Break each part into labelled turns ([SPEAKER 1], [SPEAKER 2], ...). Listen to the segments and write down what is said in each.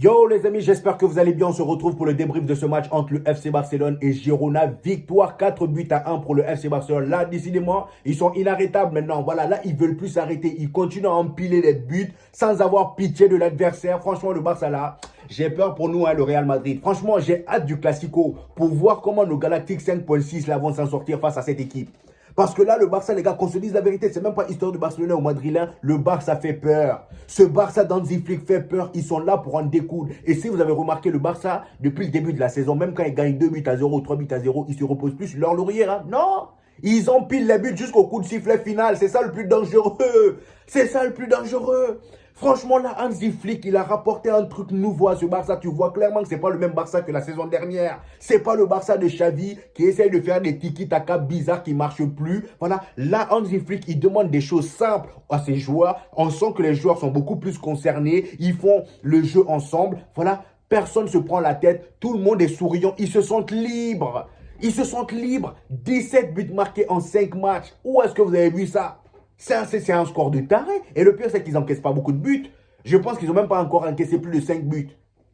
[SPEAKER 1] Yo les amis, j'espère que vous allez bien. On se retrouve pour le débrief de ce match entre le FC Barcelone et Girona. Victoire 4-1 pour le FC Barcelone. Là, décidément, ils sont inarrêtables maintenant. Voilà, là, ils veulent plus s'arrêter. Ils continuent à empiler les buts sans avoir pitié de l'adversaire. Franchement, le Barça là, j'ai peur pour nous, hein, le Real Madrid. Franchement, j'ai hâte du Classico pour voir comment nos Galactiques 5.6 là vont s'en sortir face à cette équipe. Parce que là, le Barça, les gars, qu'on se dise la vérité, c'est même pas histoire de Barcelonais ou Madrilène. Le Barça fait peur. Ce Barça d'Hansi Flick fait peur. Ils sont là pour en découdre. Et si vous avez remarqué, le Barça, depuis le début de la saison, même quand ils gagnent 2-0, 3-0, ils se reposent plus sur leur laurier. Hein? Non! Ils empilent les buts jusqu'au coup de sifflet final. C'est ça le plus dangereux. C'est ça le plus dangereux. Franchement, là, Hansi Flick, il a rapporté un truc nouveau à ce Barça. Tu vois clairement que c'est pas le même Barça que la saison dernière. C'est pas le Barça de Xavi qui essaye de faire des tiki-taka bizarres qui marchent plus. Voilà, là, Hansi Flick, il demande des choses simples à ses joueurs. On sent que les joueurs sont beaucoup plus concernés. Ils font le jeu ensemble. Voilà, personne ne se prend la tête. Tout le monde est souriant. Ils se sentent libres. Ils se sentent libres. 17 buts marqués en 5 matchs. Où est-ce que vous avez vu ça? C'est un score de taré. Et le pire, c'est qu'ils n'encaissent pas beaucoup de buts. Je pense qu'ils n'ont même pas encore encaissé plus de 5 buts.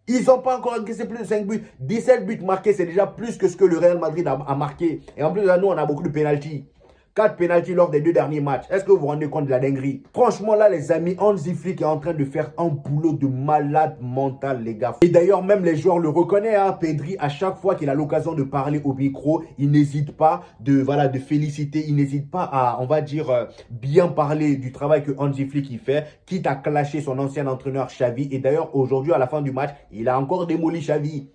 [SPEAKER 1] Ils n'ont pas encore encaissé plus de 5 buts. 17 buts marqués, c'est déjà plus que ce que le Real Madrid a marqué. Et en plus, là, nous, on a beaucoup de pénaltys. 4 pénaltys lors des 2 derniers matchs. Est-ce que vous vous rendez compte de la dinguerie? Franchement, là, les amis, Hansi Flick est en train de faire un boulot de malade mental, les gars. Et d'ailleurs, même les joueurs le reconnaissent. Hein. Pedri, à chaque fois qu'il a l'occasion de parler au micro, il n'hésite pas de féliciter. Il n'hésite pas à, on va dire, bien parler du travail que Hansi Flick il fait, quitte à clasher son ancien entraîneur Xavi. Et d'ailleurs, aujourd'hui, à la fin du match, il a encore démoli Xavi.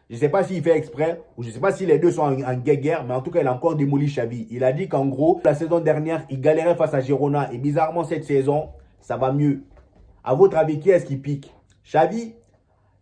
[SPEAKER 1] Je ne sais pas s'il fait exprès ou je ne sais pas si les deux sont en guerre, mais en tout cas, il a encore démoli Xavi. Il a dit qu'en gros, la saison dernière, il galérait face à Girona. Et bizarrement, cette saison, ça va mieux. À votre avis, qui est-ce qui pique? Xavi?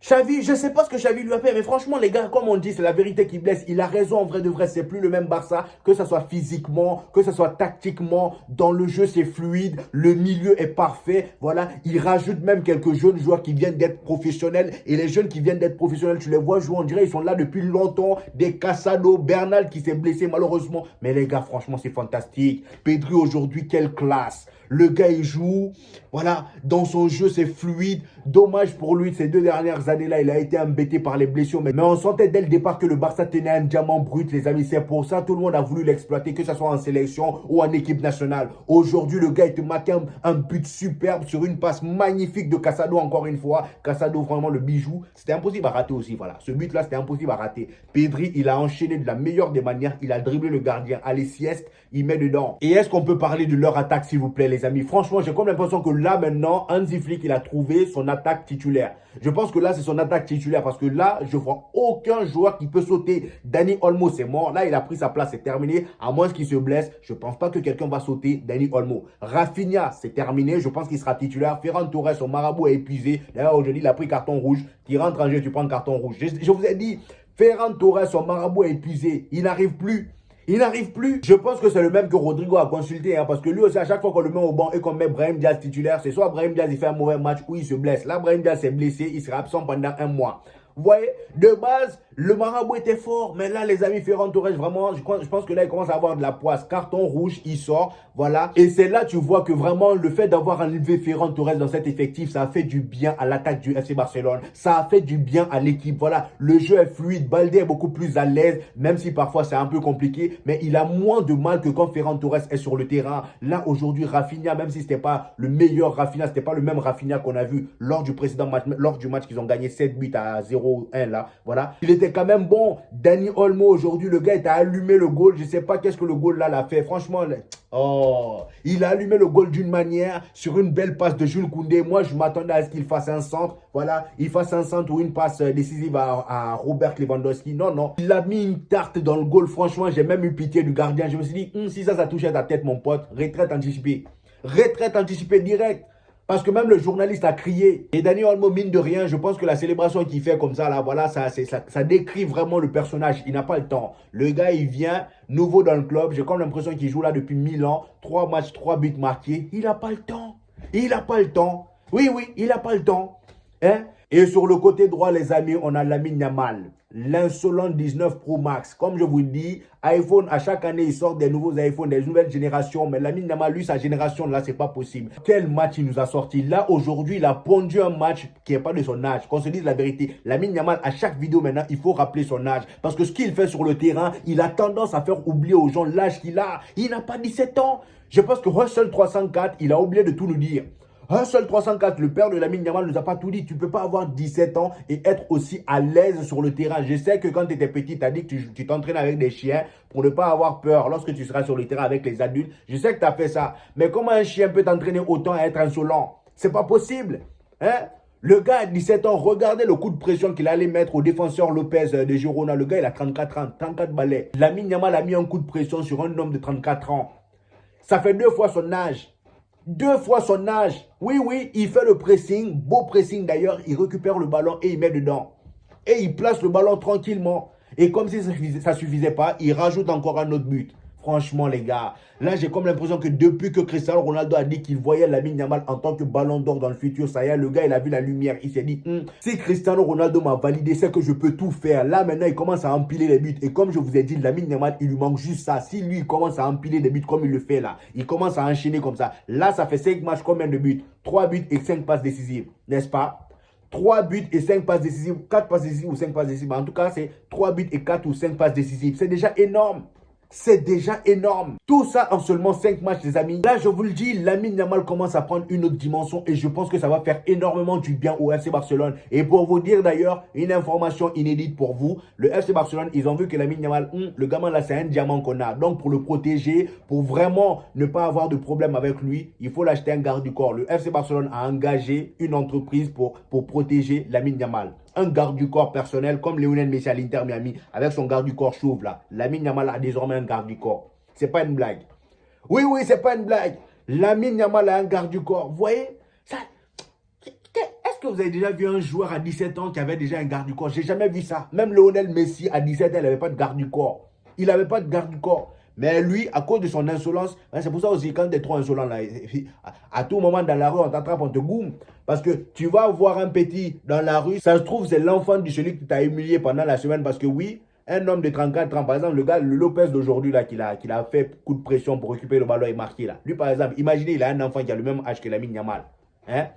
[SPEAKER 1] Xavi, je ne sais pas ce que Xavi lui a fait, mais franchement, les gars, comme on dit, c'est la vérité qui blesse. Il a raison, en vrai de vrai, c'est plus le même Barça, que ce soit physiquement, que ce soit tactiquement. Dans le jeu, c'est fluide, le milieu est parfait. Voilà, il rajoute même quelques jeunes joueurs qui viennent d'être professionnels. Et les jeunes qui viennent d'être professionnels, tu les vois jouer, on dirait ils sont là depuis longtemps. Des Casado, Bernal qui s'est blessé malheureusement. Mais les gars, franchement, c'est fantastique. Pedri aujourd'hui, quelle classe. Le gars, il joue, voilà, dans son jeu, c'est fluide. Dommage pour lui, ces 2 dernières années-là, il a été embêté par les blessures. Mais on sentait dès le départ que le Barça tenait un diamant brut, les amis. C'est pour ça, tout le monde a voulu l'exploiter, que ce soit en sélection ou en équipe nationale. Aujourd'hui, le gars, il te marque un but superbe sur une passe magnifique de Casado, encore une fois. Casado, vraiment, le bijou. C'était impossible à rater aussi, voilà. Ce but-là, c'était impossible à rater. Pedri, il a enchaîné de la meilleure des manières. Il a dribblé le gardien. Allez, sieste, il met dedans. Et est-ce qu'on peut parler de leur attaque, s'il vous plaît, les amis? Franchement, j'ai comme l'impression que là, maintenant, Hansi Flick, il a trouvé son attaque titulaire. Je pense que là, c'est son attaque titulaire parce que là, je vois aucun joueur qui peut sauter. Dani Olmo, c'est mort. Là, il a pris sa place, c'est terminé. À moins qu'il se blesse, je ne pense pas que quelqu'un va sauter Dani Olmo. Rafinha, c'est terminé. Je pense qu'il sera titulaire. Ferran Torres, son marabout est épuisé. D'ailleurs, aujourd'hui, il a pris carton rouge. Tu rentres en jeu, tu prends le carton rouge. Je vous ai dit, Ferran Torres, son marabout est épuisé. Il n'arrive plus. Il n'arrive plus. Je pense que c'est le même que Rodrigo a consulté. Hein, parce que lui aussi, à chaque fois qu'on le met au banc et qu'on met Brahim Diaz titulaire, c'est soit Brahim Diaz il fait un mauvais match ou il se blesse. Là, Brahim Diaz s'est blessé. Il sera absent pendant 1 mois. Vous voyez, de base, le marabout était fort. Mais là, les amis, Ferran Torres, vraiment, je pense que là, il commence à avoir de la poisse. Carton rouge, il sort. Voilà. Et c'est là, tu vois que vraiment, le fait d'avoir enlevé Ferran Torres dans cet effectif, ça a fait du bien à l'attaque du FC Barcelone. Ça a fait du bien à l'équipe. Voilà. Le jeu est fluide. Baldé est beaucoup plus à l'aise, même si parfois c'est un peu compliqué. Mais il a moins de mal que quand Ferran Torres est sur le terrain. Là, aujourd'hui, Rafinha, même si c'était pas le meilleur Rafinha, c'était pas le même Rafinha qu'on a vu lors du précédent match, lors du match qu'ils ont gagné 7 buts à 0-1 là. Voilà. Il était quand même bon. Dani Olmo, aujourd'hui, le gars, il a allumé le goal. Je sais pas qu'est-ce que le goal là l'a fait. Franchement, oh, il a allumé le goal d'une manière sur une belle passe de Jules Koundé. Moi, je m'attendais à ce qu'il fasse un centre. Voilà, il fasse un centre ou une passe décisive à Robert Lewandowski. Non, non. Il a mis une tarte dans le goal. Franchement, j'ai même eu pitié du gardien. Je me suis dit, si ça touchait ta tête, mon pote, retraite anticipée. Retraite anticipée directe. Parce que même le journaliste a crié. Et Dani Olmo, mine de rien, je pense que la célébration qu'il fait comme ça, là, voilà, ça décrit vraiment le personnage. Il n'a pas le temps. Le gars, il vient, nouveau dans le club. J'ai comme l'impression qu'il joue là depuis 1000 ans. 3 matchs, 3 buts marqués. Il n'a pas le temps. Il n'a pas le temps. Oui, il n'a pas le temps. Hein? Et sur le côté droit, les amis, on a Lamine Yamal, l'insolent 19 Pro Max. Comme je vous dis, iPhone, à chaque année, ils sortent des nouveaux iPhones, des nouvelles générations. Mais Lamine Yamal, lui, sa génération, là, c'est pas possible. Quel match il nous a sorti. Là, aujourd'hui, il a pondu un match qui n'est pas de son âge. Qu'on se dise la vérité, Lamine Yamal, à chaque vidéo maintenant, il faut rappeler son âge. Parce que ce qu'il fait sur le terrain, il a tendance à faire oublier aux gens l'âge qu'il a. Il n'a pas 17 ans. Je pense que Russell 304, il a oublié de tout nous dire. Russell 304, le père de Lamine Yamal, ne nous a pas tout dit. Tu ne peux pas avoir 17 ans et être aussi à l'aise sur le terrain. Je sais que quand tu étais petit, tu as dit que tu t'entraînes avec des chiens pour ne pas avoir peur lorsque tu seras sur le terrain avec les adultes. Je sais que tu as fait ça. Mais comment un chien peut t'entraîner autant à être insolent? C'est pas possible. Hein? Le gars a 17 ans, regardez le coup de pression qu'il allait mettre au défenseur Lopez de Girona. Le gars, il a 34 ans, 34 balais. Lamine Yamal a mis un coup de pression sur un homme de 34 ans. Ça fait 2 fois son âge. 2 fois son âge. Oui, oui, il fait le pressing. Beau pressing d'ailleurs. Il récupère le ballon et il met dedans. Et il place le ballon tranquillement. Et comme si ça ne suffisait pas, il rajoute encore un autre but. Franchement, les gars, là, j'ai comme l'impression que depuis que Cristiano Ronaldo a dit qu'il voyait Lamine Yamal en tant que ballon d'or dans le futur, ça y est, le gars, il a vu la lumière. Il s'est dit, si Cristiano Ronaldo m'a validé, c'est que je peux tout faire. Là, maintenant, il commence à empiler les buts. Et comme je vous ai dit, Lamine Yamal, il lui manque juste ça. Si lui, il commence à empiler des buts comme il le fait là, il commence à enchaîner comme ça. Là, ça fait 5 matchs, combien de buts? 3 buts et 5 passes décisives, n'est-ce pas? 3 buts et 5 passes décisives, 4 passes décisives ou 5 passes décisives. En tout cas, c'est 3 buts et 4 ou 5 passes décisives. C'est déjà énorme. C'est déjà énorme. Tout ça en seulement 5 matchs, les amis. Là, je vous le dis, Lamine Yamal commence à prendre une autre dimension et je pense que ça va faire énormément du bien au FC Barcelone. Et pour vous dire d'ailleurs, une information inédite pour vous, le FC Barcelone, ils ont vu que Lamine Yamal, le gamin là, c'est un diamant qu'on a. Donc, pour le protéger, pour vraiment ne pas avoir de problème avec lui, il faut l'acheter un garde du corps. Le FC Barcelone a engagé une entreprise pour protéger Lamine Yamal. Un garde du corps personnel comme Lionel Messi à l'Inter Miami avec son garde du corps chauve là. Lamine Yamal a désormais un garde du corps. C'est pas une blague. Oui, oui, c'est pas une blague. Lamine Yamal a un garde du corps. Vous voyez ça? Est-ce que vous avez déjà vu un joueur à 17 ans qui avait déjà un garde du corps? J'ai jamais vu ça. Même Lionel Messi à 17 ans, il n'avait pas de garde du corps. Il n'avait pas de garde du corps. Mais lui, à cause de son insolence, c'est pour ça aussi, quand tu es trop insolent, là, à tout moment dans la rue, on t'attrape, on te goume. Parce que tu vas voir un petit dans la rue, ça se trouve, c'est l'enfant de celui qui t'a humilié pendant la semaine. Parce que oui, un homme de 34 ans, par exemple, le gars, le Lopez d'aujourd'hui, là, qu'il a fait coup de pression pour récupérer le ballon et marquer, là. Lui, par exemple, imaginez, il a un enfant qui a le même âge que Lamine Yamal. Hein?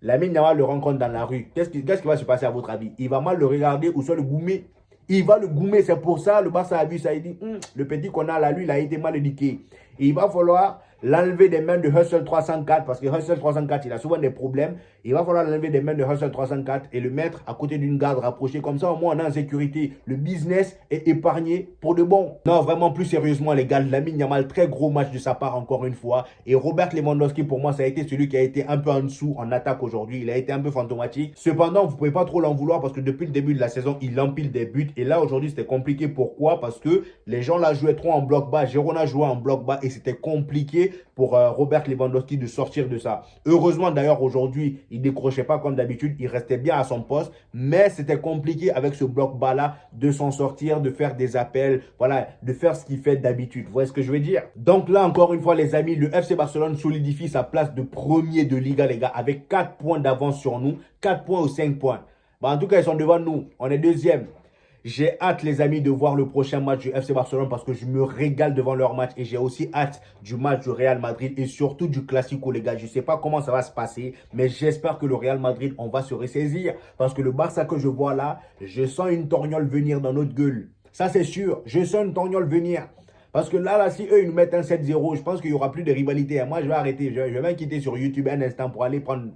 [SPEAKER 1] Lamine Yamal le rencontre dans la rue. Qu'est-ce qui va se passer à votre avis? Il va mal le regarder ou soit le goumer. Il va le goumer, c'est pour ça, le Barça a vu ça, il dit, le petit qu'on a là, lui, il a été mal éduqué. Et il va falloir l'enlever des mains de Russell 304, parce que Russell 304, il a souvent des problèmes. Il va falloir l'enlever des mains de Russell 304 et le mettre à côté d'une garde rapprochée. Comme ça, au moins, on est en sécurité. Le business est épargné pour de bon. Non, vraiment, plus sérieusement, les gars, Lamine Yamal, très gros match de sa part, encore une fois. Et Robert Lewandowski, pour moi, ça a été celui qui a été un peu en dessous en attaque aujourd'hui. Il a été un peu fantomatique. Cependant, vous ne pouvez pas trop l'en vouloir parce que depuis le début de la saison, il empile des buts. Et là, aujourd'hui, c'était compliqué. Pourquoi? Parce que les gens là jouaient trop en bloc bas. Girona jouait en bloc bas et c'était compliqué pour Robert Lewandowski de sortir de ça. Heureusement, d'ailleurs, aujourd'hui, il ne décrochait pas comme d'habitude. Il restait bien à son poste. Mais c'était compliqué avec ce bloc bas là de s'en sortir, de faire des appels, voilà, de faire ce qu'il fait d'habitude. Vous voyez ce que je veux dire? Donc là, encore une fois, les amis, le FC Barcelone solidifie sa place de premier de Liga, les gars, avec 4 points d'avance sur nous. 4 points ou 5 points. Bah, en tout cas, ils sont devant nous. On est deuxième. J'ai hâte, les amis, de voir le prochain match du FC Barcelone parce que je me régale devant leur match. Et j'ai aussi hâte du match du Real Madrid et surtout du Classico, les gars. Je ne sais pas comment ça va se passer, mais j'espère que le Real Madrid, on va se ressaisir. Parce que le Barça que je vois là, je sens une torgnole venir dans notre gueule. Ça, c'est sûr. Je sens une torgnole venir. Parce que là, si eux, ils nous mettent un 7-0, je pense qu'il n'y aura plus de rivalité. Moi, je vais arrêter. Je vais quitter sur YouTube un instant pour aller prendre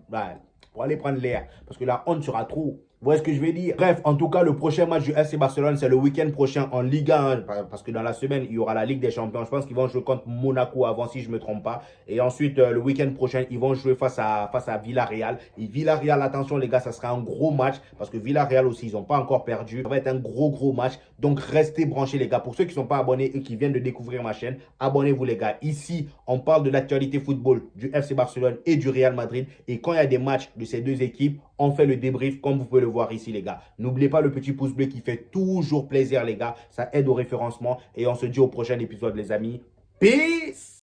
[SPEAKER 1] l'air. Parce que la honte sera trop. Vous voyez ce que je vais dire? Bref, en tout cas, le prochain match du FC Barcelone, c'est le week-end prochain en Liga 1. Parce que dans la semaine, il y aura la Ligue des Champions. Je pense qu'ils vont jouer contre Monaco avant, si je ne me trompe pas. Et ensuite, le week-end prochain, ils vont jouer face à Villarreal. Et Villarreal, attention les gars, ça sera un gros match. Parce que Villarreal aussi, ils n'ont pas encore perdu. Ça va être un gros match. Donc, restez branchés les gars. Pour ceux qui ne sont pas abonnés et qui viennent de découvrir ma chaîne, abonnez-vous les gars. Ici, on parle de l'actualité football du FC Barcelone et du Real Madrid. Et quand il y a des matchs de ces deux équipes, on fait le débrief comme vous pouvez le voir ici les gars. N'oubliez pas le petit pouce bleu qui fait toujours plaisir les gars. Ça aide au référencement. Et on se dit au prochain épisode les amis. Peace!